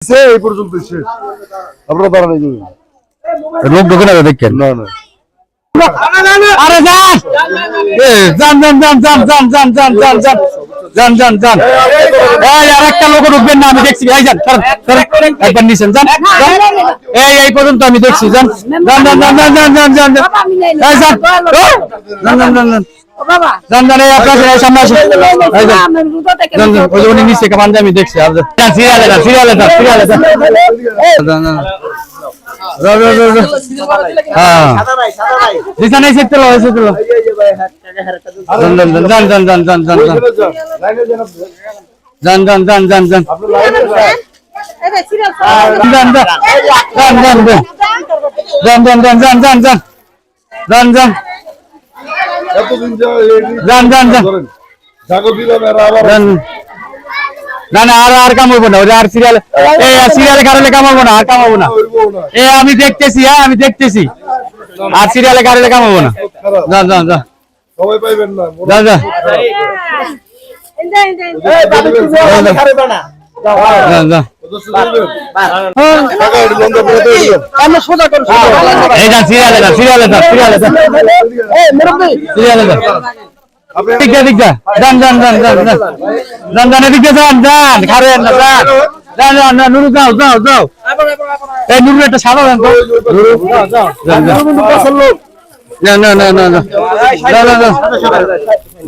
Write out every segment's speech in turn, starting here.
এই পর্যন্ত শেষ। আপনারা দাঁড়ান এই লোক ঢোকে না দেখেন। না না আরে যান যান যান যান যান যান যান যান যান যান যান যান এই আরেকটা লোক ঢুকবেন না, আমি দেখছি। এই যান একবার নিছেন, যান এই পর্যন্ত আমি দেখছি। যান যান যান যান যান যান যান যান এই যান যান যান যান যান যান যান এই আপনার সামনে আসুন। এই যান যান যান ওই উনি নিচে কামান আমি দেখছি। আর যান সিরিয়ালে যান সিরিয়ালে যান সিরিয়ালে যান যান যান হ্যাঁ দিশা নাই সেট লো এসে লো যান যান যান যান যান যান যান যান যান যান যান যান না না আর কামাবো না, আর সিরিয়ালে সিরিয়ালে কারণে কামাবো না, আর কামাবো না। আমি দেখতেছি, হ্যাঁ আমি দেখতেছি, আর সিরিয়ালে কারণে কামাবো না। যান যান যান সবাই পাইবেন না। যান যান একটা সাধারণ না না না না না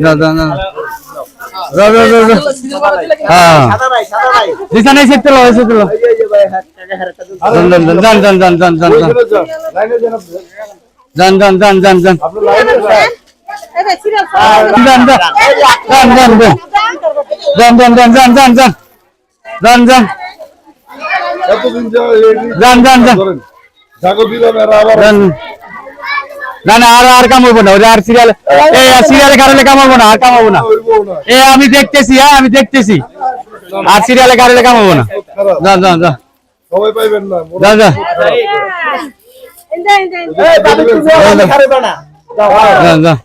না না না হ্যাঁ দিশা নাই সেট লো এসে লো যান যান যান যান যান যান যান যান যান যান যান যান না না আর কামাবো না, আর সিরিয়ালে সিরিয়ালে কারণে কামাবো না, আর কামাবো না। আমি দেখতেছি, হ্যাঁ আমি দেখতেছি, আর সিরিয়ালে কারণে কামাবো না। যান যান যান সবাই পাইবেন না। যান যান যান যান